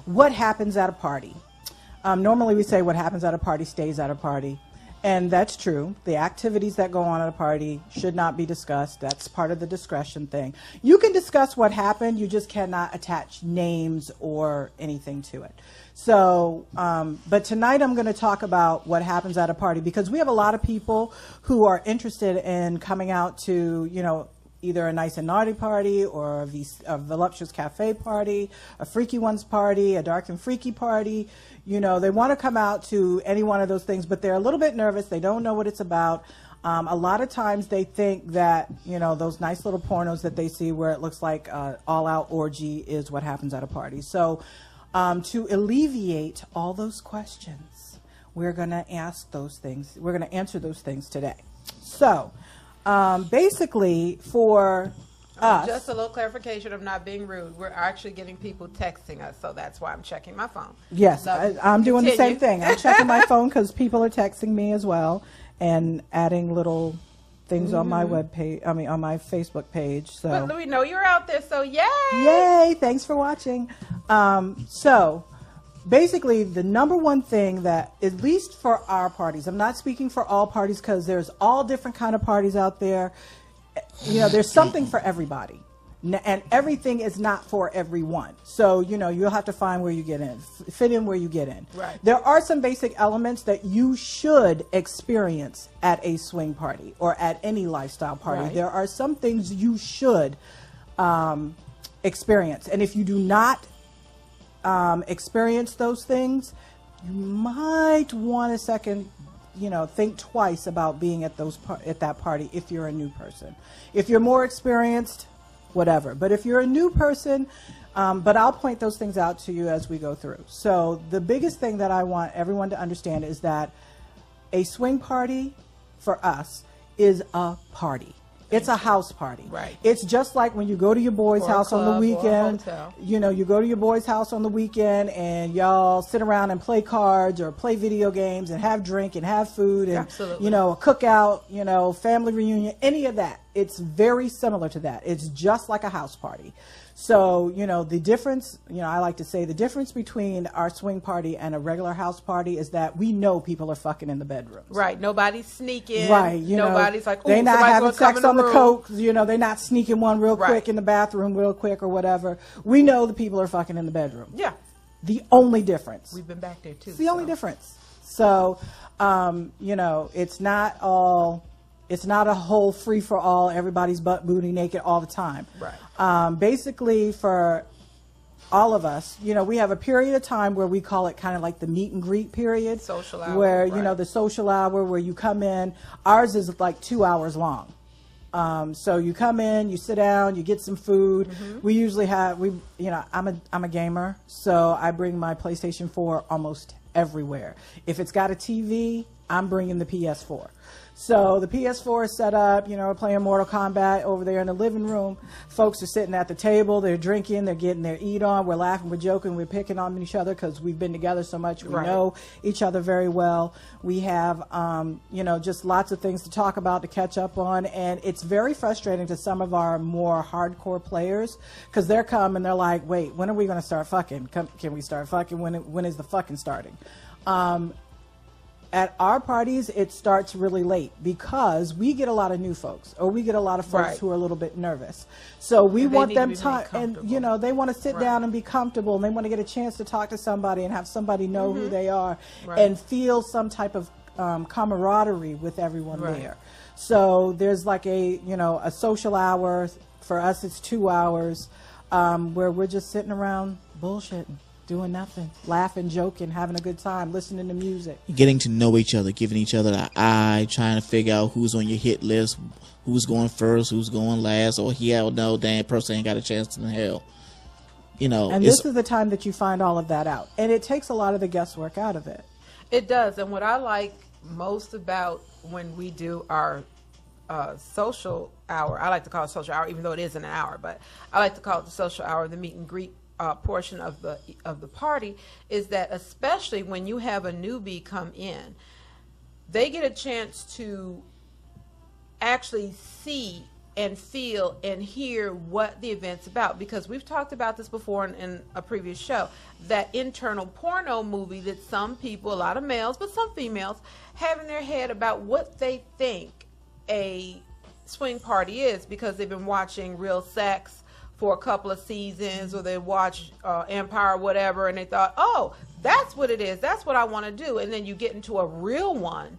what happens at a party. Normally we say what happens at a party stays at a party. And that's true. The activities that go on at a party should not be discussed. That's part of the discretion thing. You can discuss what happened. You just cannot attach names or anything to it. So, but tonight I'm going to talk about what happens at a party, because we have a lot of people who are interested in coming out to, you know, either a nice and naughty party or a voluptuous cafe party, a freaky ones party, a dark and freaky party. You know, they want to come out to any one of those things, but they're a little bit nervous. They don't know what it's about. A lot of times they think that, you know, those nice little pornos that they see where it looks like all-out orgy is what happens at a party. So to alleviate all those questions, we're going to ask those things. We're going to answer those things today. So basically for us. Just a little clarification of not being rude. We're actually getting people texting us, so that's why I'm checking my phone. Yes, So, I'm doing the same continue. thing. I'm checking my phone because people are texting me as well and adding little things on my web page. I mean, on my Facebook page. So. But we know you're out there, so yay! Yay! Thanks for watching. So basically, the number one thing that, at least for our parties, I'm not speaking for all parties because there's all different kind of parties out there. You know, there's something for everybody, and everything is not for everyone. So, you know, you'll have to find where you get in, fit in where you get in. Right. There are some basic elements that you should experience at a swing party or at any lifestyle party. Right. There are some things you should experience, and if you do not experience those things, you might want to think twice about being at that party if you're a new person. If you're more experienced, whatever. But if you're a new person, but I'll point those things out to you as we go through. So the biggest thing that I want everyone to understand is that a swing party for us is a party. It's a house party. Right. It's just like when you go to your boy's house on the weekend. You know, you go to your boy's house on the weekend and y'all sit around and play cards or play video games and have drink and have food and, Absolutely. you know, a cookout, you know, family reunion, any of that. It's very similar to that. It's just like a house party. So, you know, the difference, you know, I like to say the difference between our swing party and a regular house party is that we know people are fucking in the bedrooms. Right. Nobody's sneaking. Right. You Nobody's know, like, they're not having sex on the room. coke. You know, they're not sneaking one real Right. quick in the bathroom real quick or whatever. We know the people are fucking in the bedroom. Yeah. The only difference. We've been back there too. It's the only difference. So, you know, it's not a whole free for all, everybody's butt booty naked all the time. Right. Basically for all of us, you know, we have a period of time where we call it kind of like the meet and greet period. Social hour. Where, you right. know, the social hour where you come in. Ours is like 2 hours long. So you come in, you sit down, you get some food. We usually have, you know, I'm a gamer, so I bring my PlayStation 4 almost everywhere. If it's got a TV, I'm bringing the PS4. So the PS4 is set up, you know, we're playing Mortal Kombat over there in the living room. Folks are sitting at the table, they're drinking, they're getting their eat on, we're laughing, we're joking, we're picking on each other because we've been together so much, we Right. know each other very well. We have, you know, just lots of things to talk about, to catch up on, and it's very frustrating to some of our more hardcore players because they're come and they're like, wait, when are we going to start fucking? Can we start fucking? When is the fucking starting? At our parties, it starts really late because we get a lot of new folks, or we get a lot of folks Right. who are a little bit nervous. So we And they want need to them be time, made and comfortable. you know, they want to sit Right. down and be comfortable, and they want to get a chance to talk to somebody and have somebody know who they are, Right. and feel some type of camaraderie with everyone Right. there. So there's like a social hour. For us, it's 2 hours where we're just sitting around bullshitting. Doing nothing, laughing, joking, having a good time, listening to music. Getting to know each other, giving each other the eye, trying to figure out who's on your hit list, who's going first, who's going last, or no, damn person ain't got a chance in hell. You know, And this is the time that you find all of that out. And it takes a lot of the guesswork out of it. It does. And what I like most about when we do our social hour, I like to call it social hour, even though it isn't an hour, but I like to call it the social hour, the meet and greet portion of the party, is that especially when you have a newbie come in, they get a chance to actually see and feel and hear what the event's about, because we've talked about this before in a previous show, that internal porno movie that some people, a lot of males but some females, have in their head about what they think a swing party is, because they've been watching Real Sex for a couple of seasons, or they watch Empire or whatever, and they thought, oh, that's what it is, that's what I want to do. And then you get into a real one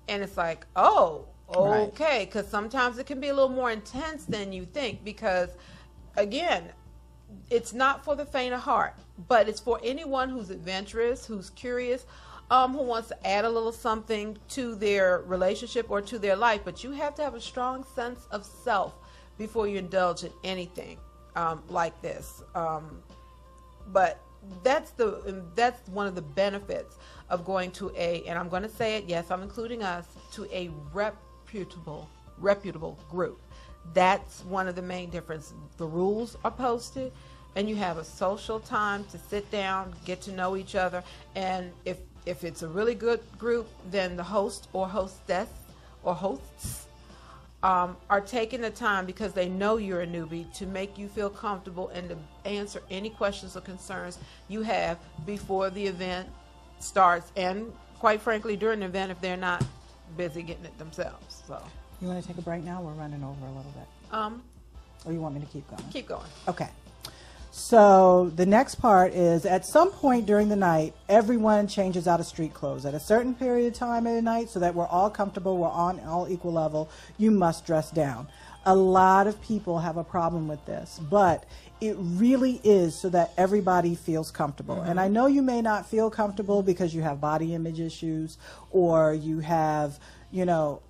and it's like, oh, okay, because sometimes it can be a little more intense than you think, because again, it's not for the faint of heart, but it's for anyone who's adventurous, who's curious, who wants to add a little something to their relationship or to their life. But you have to have a strong sense of self before you indulge in anything like this. But that's one of the benefits of going to and I'm going to say it, yes, I'm including us, to a reputable group. That's one of the main differences. The rules are posted, and you have a social time to sit down, get to know each other, and if it's a really good group, then the host or hostess or hosts are taking the time, because they know you're a newbie, to make you feel comfortable and to answer any questions or concerns you have before the event starts, and quite frankly during the event if they're not busy getting it themselves. So you want to take a break now? We're running over a little bit. Or you want me to keep going? Keep going. Okay. So the next part is, at some point during the night, everyone changes out of street clothes. At a certain period of time at night, so that we're all comfortable, we're on all equal level, you must dress down. A lot of people have a problem with this, but it really is so that everybody feels comfortable. And I know you may not feel comfortable because you have body image issues, or you have, you know,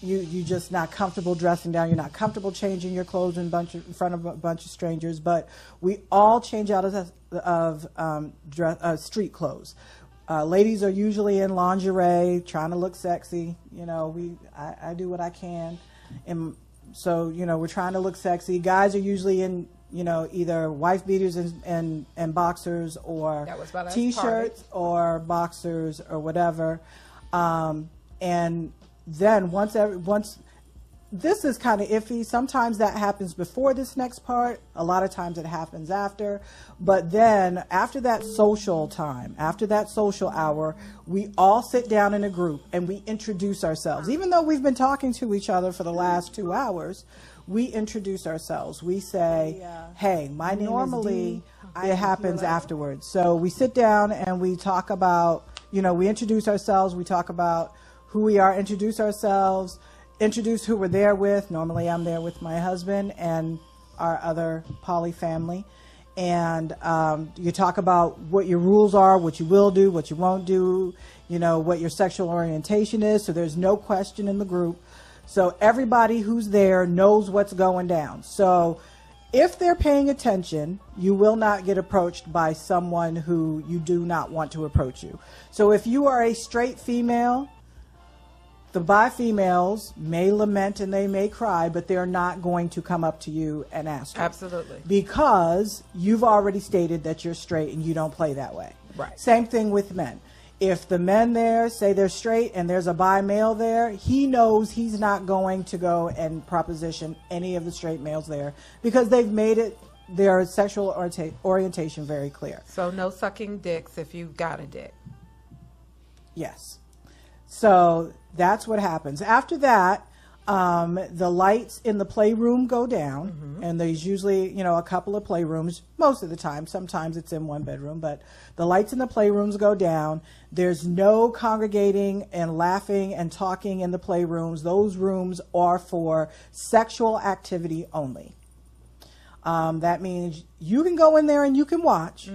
you just not comfortable dressing down. You're not comfortable changing your clothes in front of a bunch of strangers. But we all change out of street clothes. Ladies are usually in lingerie, trying to look sexy. You know, I do what I can, and so, you know, we're trying to look sexy. Guys are usually in, you know, either wife beaters and boxers, or t-shirts or boxers or whatever. And then once this is kind of iffy. Sometimes that happens before this next part. A lot of times it happens after. But then after that social time, after that social hour, we all sit down in a group and we introduce ourselves. Even though we've been talking to each other for the last 2 hours, we introduce ourselves. We say, hey, my name is Dee. It happens afterwards. So we sit down and we talk about, you know, we introduce ourselves. We talk about who we are, introduce ourselves, introduce who we're there with. Normally I'm there with my husband and our other poly family. And you talk about what your rules are, what you will do, what you won't do, you know, what your sexual orientation is. So there's no question in the group. So everybody who's there knows what's going down. So if they're paying attention, you will not get approached by someone who you do not want to approach you. So if you are a straight female, the bi females may lament and they may cry, but they're not going to come up to you and ask you. Absolutely. Because you've already stated that you're straight and you don't play that way. Right. Same thing with men. If the men there say they're straight and there's a bi male there, he knows he's not going to go and proposition any of the straight males there, because they've made it their sexual orientation very clear. So no sucking dicks if you've got a dick. Yes. So that's what happens. After that, the lights in the playroom go down, and there's usually, you know, a couple of playrooms most of the time. Sometimes it's in one bedroom, but the lights in the playrooms go down. There's no congregating and laughing and talking in the playrooms. Those rooms are for sexual activity only. That means you can go in there and you can watch,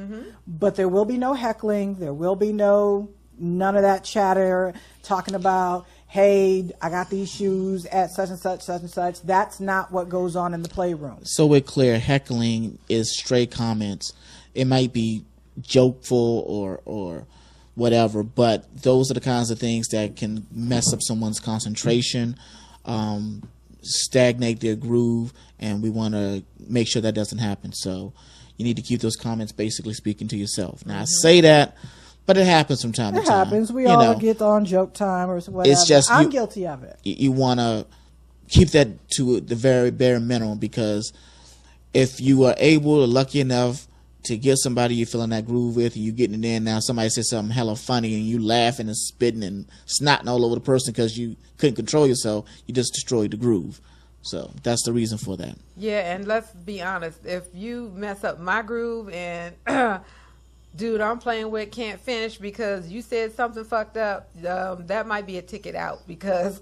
but there will be no heckling. There will be none of that chatter talking about, hey, I got these shoes at such and such, such and such. That's not what goes on in the playroom. So we're clear, heckling is stray comments. It might be jokeful or whatever, but those are the kinds of things that can mess up someone's concentration, stagnate their groove, and we want to make sure that doesn't happen. So you need to keep those comments basically speaking to yourself. Now, I say that, but it happens from time to time. It happens. We all get on joke time or whatever. It's just I'm guilty of it. You want to keep that to the very bare minimum, because if you are able or lucky enough to get somebody you feel in that groove with, and you getting it in, now somebody says something hella funny and you laughing and spitting and snotting all over the person because you couldn't control yourself, you just destroyed the groove. So that's the reason for that. Yeah, and let's be honest, if you mess up my groove and dude I'm playing with can't finish because you said something fucked up, that might be a ticket out, because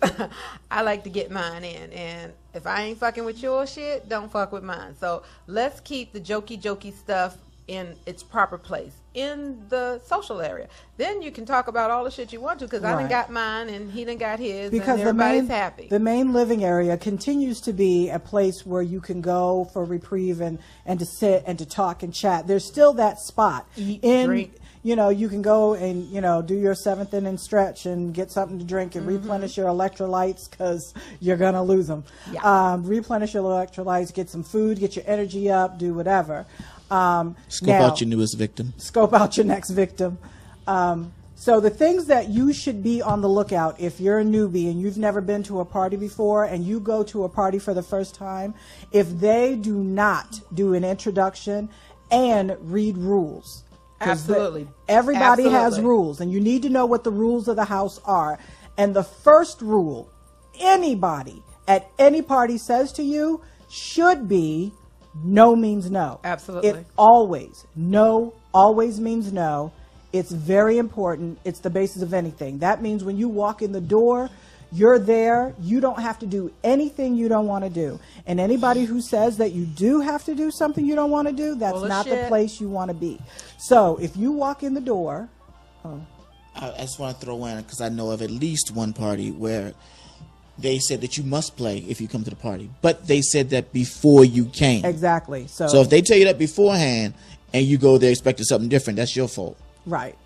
I like to get mine in, and if I ain't fucking with your shit, don't fuck with mine. So let's keep the jokey stuff in its proper place in the social area. Then you can talk about all the shit you want to, because I done got mine and he done got his, because and everybody's happy. The main living area continues to be a place where you can go for reprieve and to sit and to talk and chat. There's still that spot. Eat, drink. You know, you can go and, you know, do your 7th inning stretch and get something to drink and replenish your electrolytes, because you're going to lose them. Yeah. Replenish your electrolytes, get some food, get your energy up, do whatever. Scope out your newest victim. Scope out your next victim. So the things that you should be on the lookout if you're a newbie and you've never been to a party before and you go to a party for the first time, if they do not do an introduction and read rules. Absolutely. Everybody has rules, and you need to know what the rules of the house are. And the first rule anybody at any party says to you should be no means no. Absolutely. It always means no. It's very important. It's the basis of anything. That means when you walk in the door, you're there. You don't have to do anything you don't want to do. And anybody who says that you do have to do something you don't want to do, that's not the place you want to be. So if you walk in the door... I just want to throw in, because I know of at least one party where they said that you must play if you come to the party, but they said that before you came. Exactly. So if they tell you that beforehand and you go there expecting something different, that's your fault. Right.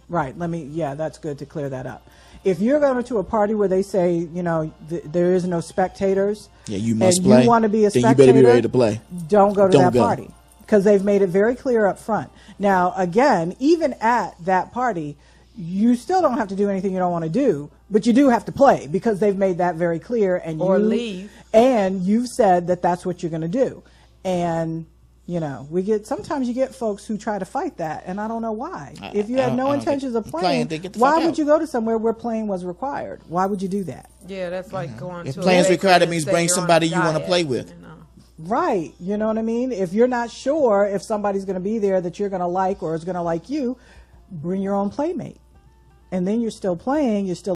That's good to clear that up. If you're going to a party where they say, you know, there is no spectators, you must and play, you want to be a spectator, then you better be ready to play. Don't go to that party, because they've made it very clear up front. Now, again, even at that party, you still don't have to do anything you don't want to do, but you do have to play, because they've made that very clear. And leave. And you've said that that's what you're going to do. And you know, sometimes you get folks who try to fight that, and I don't know why. If you had no intentions of playing, why would you go to somewhere where playing was required? Why would you do that? Yeah, that's like going to... If playing's required, that means bring somebody you want to play with. You know? Right. You know what I mean? If you're not sure if somebody's going to be there that you're going to like or is going to like you, bring your own playmate. And then you're still playing, you're still